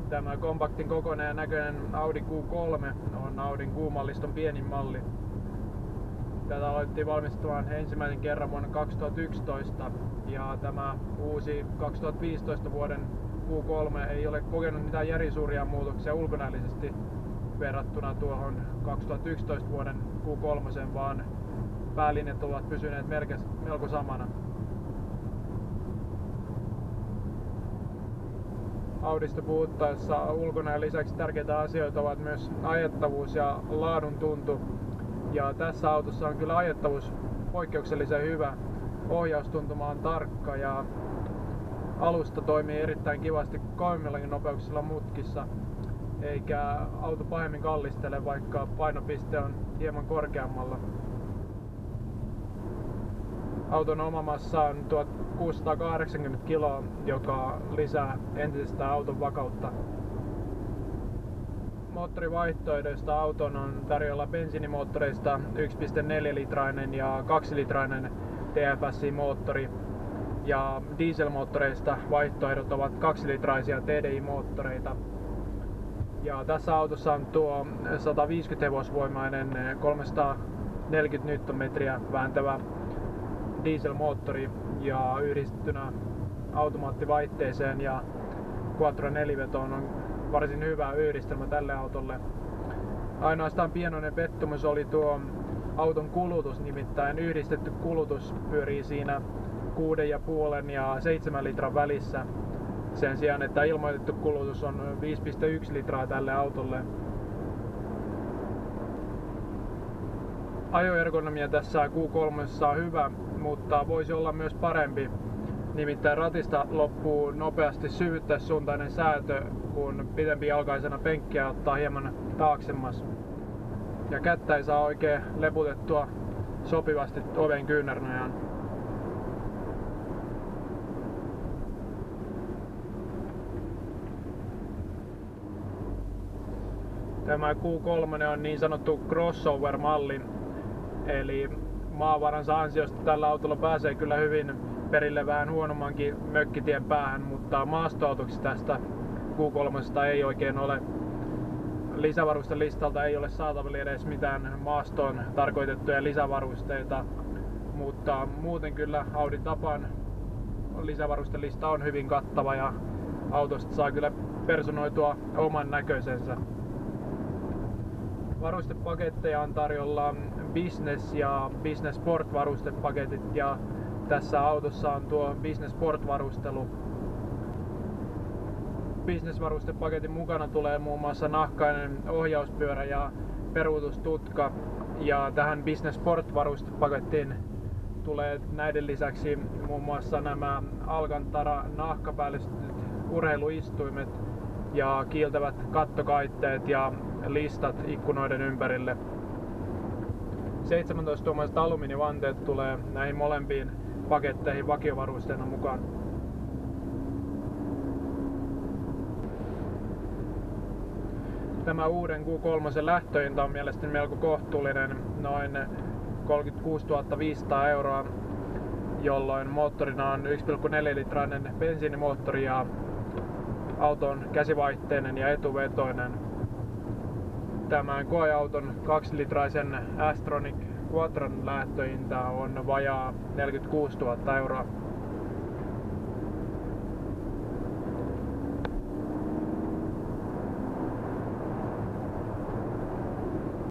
Tämä kompaktin kokoinen ja näköinen Audi Q3 on Audin Q-malliston pienin malli. Tätä aloitettiin valmistamaan ensimmäisen kerran vuonna 2011 ja tämä uusi 2015 vuoden Q3 ei ole kokenut mitään järisuuria muutoksia ulkonäöllisesti verrattuna tuohon 2011 vuoden Q3, vaan päälinjat ovat pysyneet melko samana. Audista puhuttaessa ulkonäön lisäksi tärkeitä asioita ovat myös ajettavuus ja laadun tuntu. Ja tässä autossa on kyllä ajettavuus poikkeuksellisen hyvä. Ohjaustuntuma on tarkka ja alusta toimii erittäin kivasti kovemmillakin nopeuksilla mutkissa. Eikä auto pahemmin kallistele, vaikka painopiste on hieman korkeammalla. Auton oma massa on 1680 kiloa, joka lisää entisestään auton vakautta. Moottorivaihtoehdoista auton on tarjolla bensiinimoottoreista 1,4-litrainen ja 2-litrainen TFSI-moottori. Ja dieselmoottoreista vaihtoehdot ovat 2-litraisia TDI-moottoreita. Ja tässä autossa on tuo 150 hevosvoimainen 340 Nm vääntävä dieselmoottori ja yhdistettynä automaattivaihteeseen ja Quattro 4-vetoon on varsin hyvä yhdistelmä tälle autolle. Ainoastaan pienoinen pettymys oli tuo auton kulutus, nimittäin yhdistetty kulutus pyörii siinä 6,5 ja 7 litran välissä. Sen sijaan, että ilmoitettu kulutus on 5,1 litraa tälle autolle. Ajoergonomia tässä Q3 on hyvä, mutta voisi olla myös parempi. Nimittäin ratista loppuu nopeasti syvyttäissuuntainen säätö, kun pitempijalkaisena penkkiä ottaa hieman taaksemmas. Ja kättä ei saa oikein leputettua sopivasti oven kyynärnojaan. Tämä Q3 on niin sanottu crossover-malli, eli maavaransa ansiosta tällä autolla pääsee kyllä hyvin perille vähän huonommankin mökkitien päähän, mutta maastoautoksi tästä Q3 ei oikein ole. Lisävarustelistalta ei ole saatavilla edes mitään maastoon tarkoitettuja lisävarusteita, mutta muuten kyllä Audin tapaan lisävarustelista on hyvin kattava ja autosta saa kyllä personoitua oman näköisensä. Varustepaketteja on tarjolla Business ja Business Sport varustepaketit ja tässä autossa on tuo Business Sport varustelu. Business varustepaketin mukana tulee muun muassa nahkainen ohjauspyörä ja peruutustutka ja tähän Business Sport varustepakettiin tulee näiden lisäksi muun muassa nämä Alcantara nahkapäällystetyt urheiluistuimet ja kiiltävät kattokaitteet ja listat ikkunoiden ympärille. 17-tuumaiset alumiinivanteet tulee näihin molempiin paketteihin vakiovarusteena mukaan. Tämä uuden Q3 lähtöhinta on mielestäni melko kohtuullinen, noin 36 500 euroa, jolloin moottorina on 1,4-litrainen bensiinimoottori ja auto on käsivaihteinen ja etuvetoinen. Tämän koeauton 2-litraisen S-Tronic Quattron lähtöhinta on vajaa 46 000 euroa.